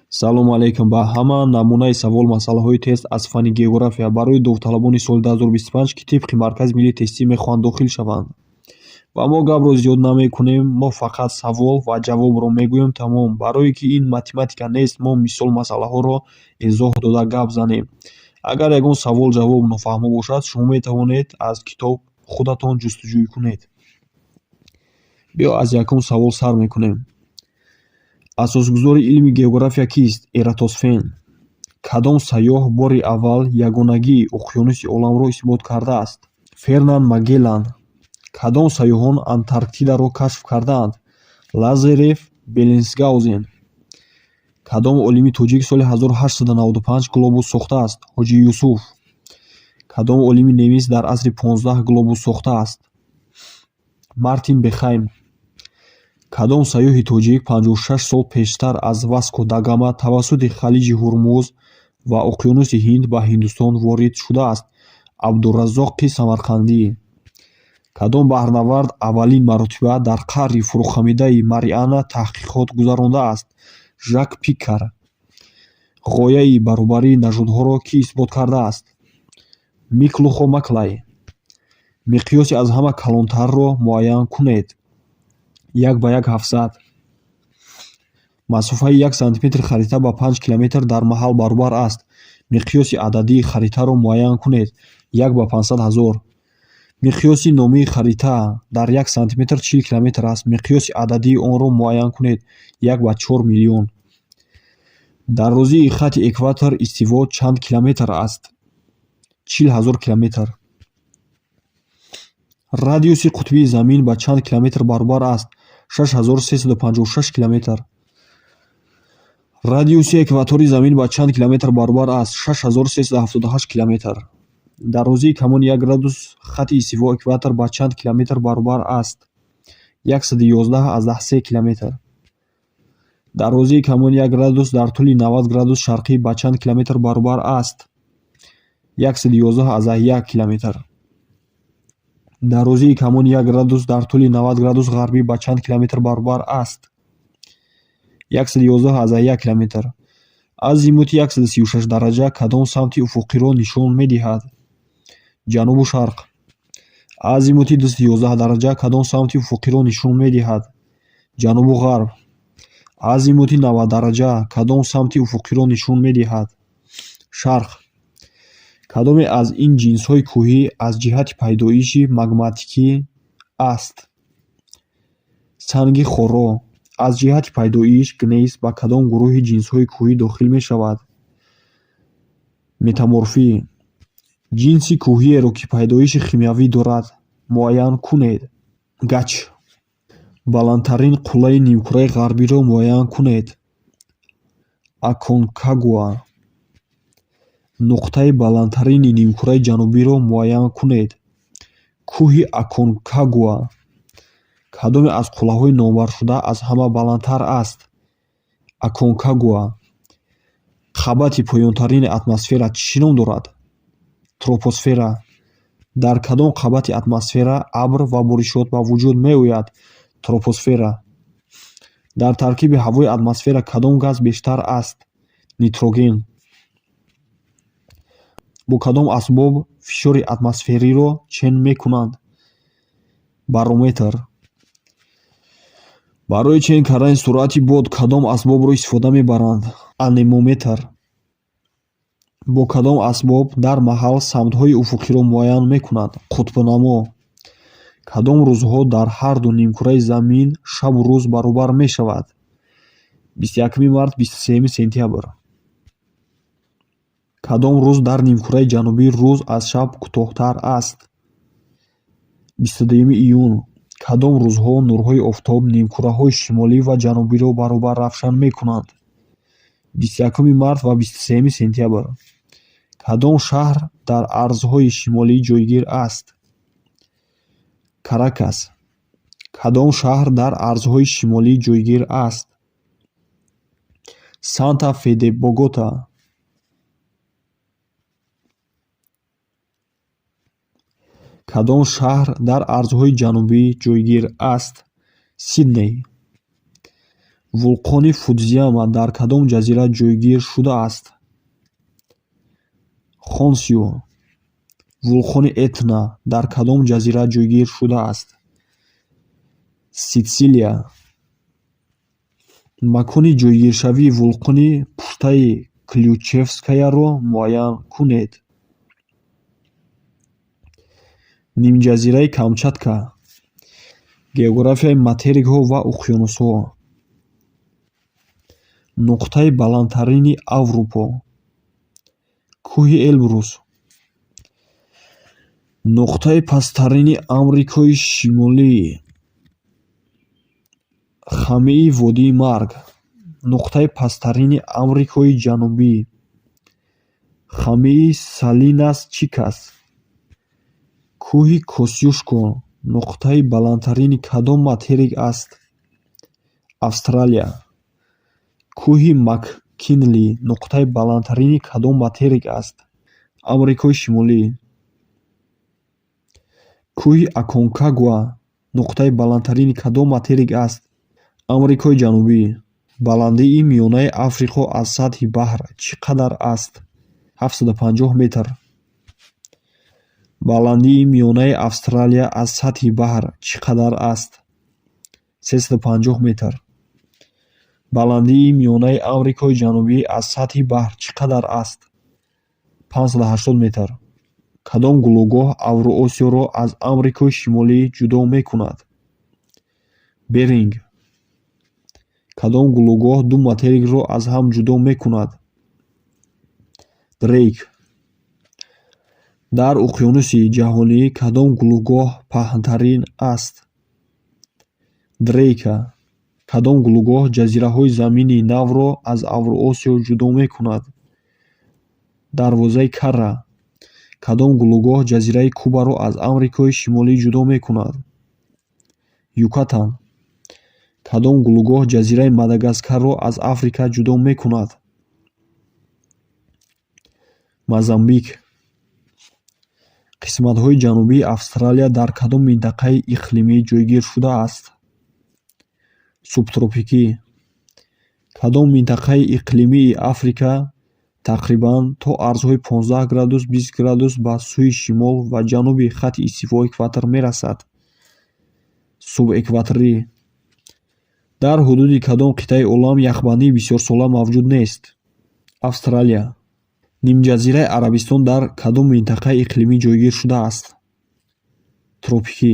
Салому алейкум. Ба ҳама намунаи савол масъалаҳои тест аз фанни география барои довталабони соли 2025 ки тибқи Маркази миллии тестӣ мехоҳанд дохил шаванд. Ва мо гапро зиёд намекунем, мо фақат савол ва ҷавобро мегӯем тамом. Барое ки ин математика нест, мо мисол масъалаҳоро изоҳ дода гап занем. Агар ягон савол ҷавоб нофаҳмо бошад, шумо метавонед аз китоб худатон ҷустуҷӯӣ кунед. Биё аз якум савол сар мекунем. Асосгузори илми география кист? Эратосфен. Кадом сайёҳ бори аввал ягонагии уқёнуси оламро исбот кардааст? Фернанд Магеллан. Кадом сайёҳон Антарктидаро кашф кардаанд? Лазарев, Беллинсгаузен. Кадом олими тоҷик соли 1895 глобус сохтааст? Ҳоҷи Юсуф. Кадом олими немис дар асри 15 глобус сохтааст? Мартин Бехайм. Кадом сайёҳи тоҷик 56 сол пештар аз Васко да Гама тавассути халиҷи Ҳурмуз ва уқёнуси Ҳинд ба Ҳиндустон ворид шудааст? Абдураззоқи Самарқандӣ. Кадом баҳрнавард аввалин маротиба дар қаъри фурӯхамидаи Мариана таҳқиқот гузарондааст? Жак Пикар. Ғояи баробарии нажодҳоро кӣ исбот кардааст? Миклухо Маклай. Миқёси аз ҳама калонтарро муайян кунед. 1/700. Масофаи 1 сантиметри харита ба 5 километр дар маҳал баробар аст. Миқёси ададии харитаро муайян кунед. 1/500 000. Миқёси номии харита дар 1 сантиметр 40 километр аст. Миқёси ададии онро муайян кунед. 1/4 миллион. Дарозии хатти экватор истиво чанд километр аст? 40 000 километр. Радиуси қутбии Замин ба чанд километр баробар аст? 6356 километр. Радиуси экватори Замин ба чанд километр баробар аст? 6378 километр. Дарозии камон 1 градус хатти истиво экватор ба чанд километр баробар аст? 111,3 километр. Дарозии камон 1 градус дар тӯли 90 градус шарқӣ ба чанд километр баробар аст? 111,1 километр. Дарозии камон 1 градус дар тӯли 90 градус ғарбӣ ба чанд километр баробар аст? 111,1 километр. Азимути 136 дараҷа кадом самти уфуқиро нишон медиҳад? Ҷанубу шарқ. Азимути 211 дараҷа кадом самти уфуқиро нишон медиҳад? Ҷанубу ғарб. Азимути 90 дараҷа кадом самти уфуқиро нишон медиҳад? Шарқ. Кадоме аз ин ҷинсҳои кӯҳӣ аз ҷиҳати пайдоиши магматикӣ аст? Санги хоро. Аз ҷиҳати пайдоиш гнейс ба кадом гурӯҳи ҷинсҳои кӯҳӣ дохил мешавад? Метаморфӣ. Ҷинси кӯҳиеро ки пайдоиши химиявӣ дорад, муайян кунед. Гач. Баландтарин қуллаи нимкураи ғарбиро муайян кунед. Аконкагуа. Нуқтаи баландтарини нимкураи ҷанубиро муайян кунед. Кӯҳи Аконкагуа. Кадоме аз қуллаҳои номбаршуда аз ҳама баландтар аст? Аконкагуа. Қабати поёнтарини атмосфера чӣ ном дорад? Тропосфера. Дар кадом қабати атмосфера абр ва боришот ба вуҷуд меояд? Тропосфера. Дар таркиби ҳавои атмосфера кадом газ бештар аст? Нитроген. Бо кадом асбоб фишори атмосфериро чен мекунанд? Барометр. Барои чен кардани суръати бод кадом асбобро истифода мебаранд? Анемометр. Бо кадом асбоб дар маҳал самтҳои уфуқиро муайян мекунанд? Қутбнамо. Кадом рӯзҳо дар ҳарду нимкураи Замин шабу рӯз баробар мешавад? 21 март, 23 сентябр. Кадом рӯз дар нимкураи ҷанубӣ рӯз аз шаб кӯтоҳтар аст? 22 июн. Кадом рӯзҳо нурҳои офтоб нимкураҳои шимолӣ ва ҷанубиро баробар равшан мекунанд? 21 март ва 23 сентябр. Кадом шаҳр дар арзҳои шимолӣ ҷойгир аст? Каракас. Кадом шаҳр дар арзҳои шимолӣ ҷойгир аст? Санта-Фе де Богота. Кадом шаҳр дар арзҳои ҷанубӣ ҷойгир аст? Сидней. вулқони Фудзияма дар кадом ҷазира ҷойгир шудааст? Хонсю. Вулқони Этна дар кадом ҷазира ҷойгир шудааст? Ситсилия. Макони ҷойгиршавии вулқони пуштаи Ключевскаяро муайян кунед. Нимҷазираи Камчатка. Географияи материкҳо ва уқёнусҳо. Нуқтаи баландтарини Аврупо. кӯҳи Элбрус. Нуқтаи пасттарини Амрикои Шимолӣ. Хамии Водии Марг. Нуқтаи пасттарини Амрикои Ҷанубӣ. Хамии Салинас Чикас. кӯҳи Косюшко нуқтаи баландтарини кадом материк аст? Австралия. кӯҳи Маккинли нуқтаи баландтарини кадом материк аст? Амрикои Шимолӣ. кӯҳи Аконкагуа нуқтаи баландтарини кадом материк аст? Амрикои Ҷанубӣ. Баландии миёнаи Африқо аз сатҳи баҳр чӣ қадар аст? 750 метр. Баландии миёнаи Австралия аз сатҳи баҳр чӣ қадар аст? 350 метр. Баландии миёнаи Амрикои Ҷанубӣ аз сатҳи баҳр чӣ қадар аст? 580 метр. Кадом гулӯгоҳ Авроосиёро аз Амрикои Шимолӣ ҷудо мекунад? Беринг. Кадом гулӯгоҳ ду материкро аз ҳам ҷудо мекунад? Дрейк. Дар уқёнуси ҷаҳонӣ кадом гулӯгоҳ паҳнтарин аст? Дрейка. Кадом гулӯгоҳ ҷазираҳои Замини Навро аз Авроосиё ҷудо мекунад? Дарвозаи Карра. Кадом гулӯгоҳ ҷазираи Кубаро аз Амрикои Шимолӣ ҷудо мекунад? Юкатан. Кадом гулӯгоҳ ҷазираи Мадагаскарро аз Африка ҷудо мекунад? Мозамбик. Қисматҳои ҷанубии Австралия дар кадом минтақаи иқлимӣ ҷойгир шудааст? Субтропикӣ. Кадом минтақаи иқлимии Африка тақрибан то арзҳои 15 градус 20 градус ба сӯи шимол ва ҷануби хатти истивои экватор мерасад? Субэкваторӣ. Дар ҳудуди кадом қитъаи олам яхбандии бисёрсола мавҷуд нест? Австралия. Нимҷазираи Арабистон дар кадом минтақаи иқлимӣ ҷойгир шудааст? Тропикӣ.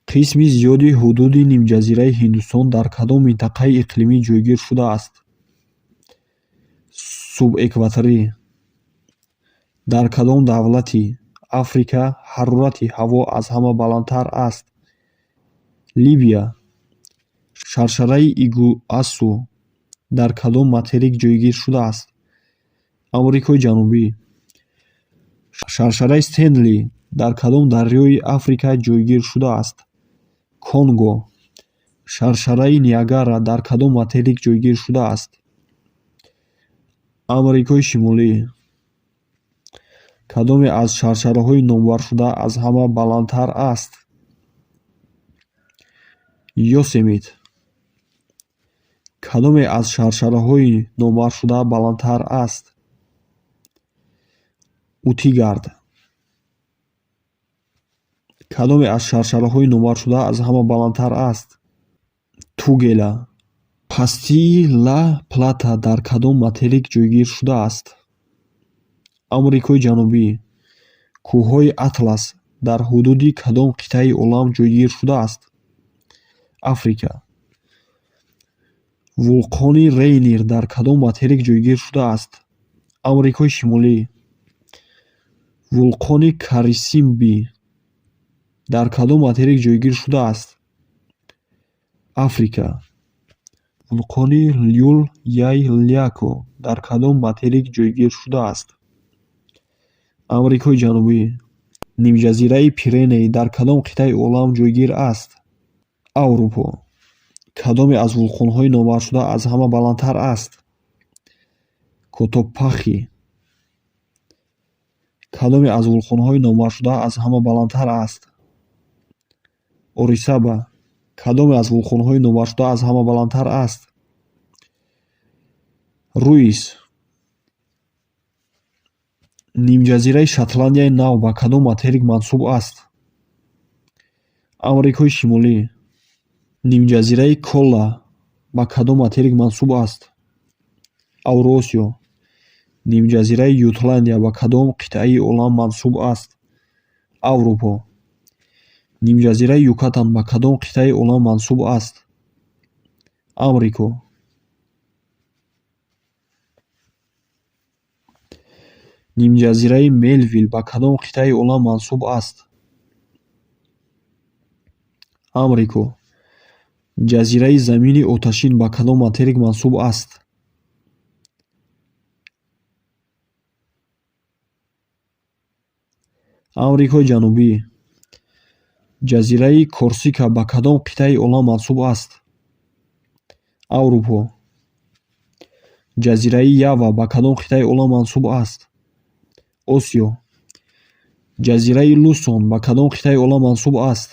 Қисми зиёди ҳудуди нимҷазираи Ҳиндустон дар кадом минтақаи иқлимӣ ҷойгир шудааст? Субэкваторӣ. Дар кадом давлати Африка ҳарорати ҳаво аз ҳама баландтар аст? Либия. Шаршараи Игуасу дар кадом материк ҷойгир шудааст? Амрикои Ҷанубӣ. Шаршараи Стенли дар кадом дарёи Африка ҷойгир шудааст? Конго. Шаршараи Ниагара дар кадом материк ҷойгир шудааст? Амрикои Шимолӣ. Кадоме аз шаршараҳои номбаршуда аз ҳама баландтар аст? Йосемит. Кадоме аз шаршараҳои номбаршуда баландтар аст? Утигард. Кадоме аз шаршараҳои номбаршуда аз ҳама баландтар аст? Тугела. Пастии Ла Плата дар кадом материк ҷойгир шудааст? Амрикои Ҷанубӣ. Кӯҳҳои Атлас дар ҳудуди кадом қитъаи олам ҷойгир шудааст? Африка. Вулқони Рейнир дар кадом материк ҷойгир шудааст? Амрикои Шимолӣ. Вулқони Карисимби дар кадом материк ҷойгир шудааст? Африка. Вулқони Люлъяй-Ляко дар кадом материк ҷойгир шудааст? Амрикои Ҷанубӣ. Нимҷазираи Пиреней дар кадом қитъаи олам ҷойгир аст? Аврупо. Кадоме аз вулқонҳои номбаршуда аз ҳама баландтар аст? Котопахи. Кадоме аз вулқонҳои номбаршуда аз ҳама баландтар аст? Орисаба. кадоме аз вулқонҳои номашуда аз ҳама баландтар аст? Руис. Нимҷазираи Шотландияи Нав ба кадом материк мансуб аст? Амрикои Шимолӣ. Нимҷазираи Колла ба кадом материк мансуб аст? Авроосиё. Нимҷазираи Ютландия ба кадом қитъаи олам мансуб аст? Аврупо. Нимҷазираи Юкатан ба кадом қитъаи олам мансуб аст? Амрико. Нимҷазираи Мелвил ба кадом қитъаи олам мансуб аст? Амрико. Ҷазираи Замини Оташин ба кадом материк мансуб аст? Амрикои Ҷанубӣ. Ҷазираи Корсика ба кадом қитъаи олам мансуб аст? Аврупо. Ҷазираи Ява ба кадом қитъаи олам мансуб аст? Осиё. Ҷазираи Лусон ба кадом қитъаи олам мансуб аст?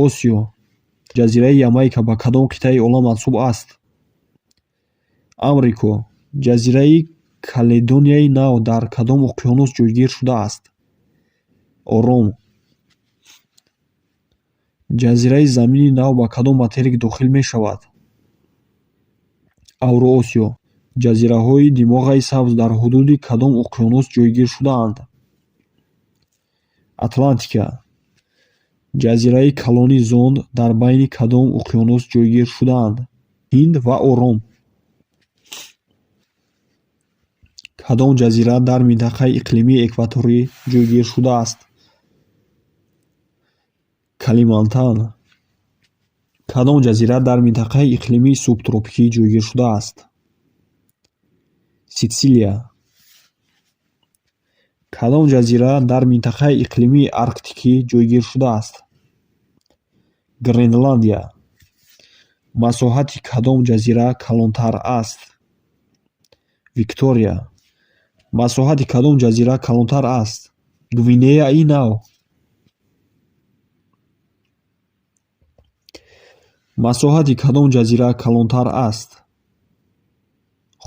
Осиё. Ҷазираи Ямайка ба кадом қитъаи олам мансуб аст? Амрико. Ҷазираи Каледонияи Нав дар кадом уқёнус ҷойгир шудааст? Ором. Ҷазираи Замини Нав ба кадом материк дохил мешавад? Авроосиё. Ҷазираҳои Димоғаи Сабз дар ҳудуди кадом уқёнус ҷойгир шудаанд? Атлантика. Ҷазираи Калони Зонд дар байни кадом уқёнус ҷойгир шудаанд? Ҳинд ва Ором. Кадом ҷазира дар минтақаи иқлимии экваторӣ ҷойгир шудааст? Калимантан. Кадом ҷазира дар минтақаи иқлимии субтропикӣ ҷойгир шудааст? Ситсилия. Кадом ҷазира дар минтақаи иқлимии арктикӣ ҷойгир шудааст? Гренландия. Масоҳати кадом ҷазира калонтар аст? Виктория. Масоҳати кадом ҷазира калонтар аст? Гвинеяи Нав. Масоҳати кадом ҷазира калонтар аст?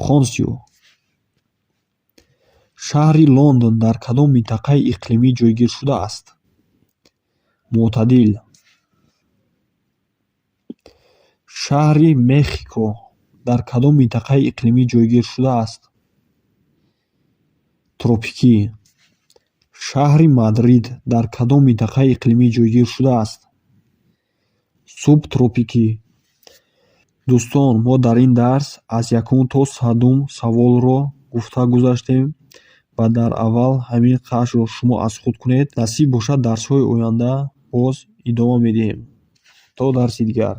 Хонсиё. Шаҳри Лондон дар кадом минтақаи иқлимӣ ҷойгир шудааст? Мӯътадил. Шаҳри Мехико дар кадом минтақаи иқлимӣ ҷойгир шудааст? Тропикӣ. Шаҳри Мадрид дар кадом минтақаи иқлимӣ ҷойгир шудааст? Субтропикӣ. Дӯстон, мо дар ин дарс аз якум то садум саволро гуфта гузаштем ва дар аввал ҳамин қадрро шумо аз худ кунед. Насиб бошад дарсҳои оянда боз идома медиҳем. То дарси дигар.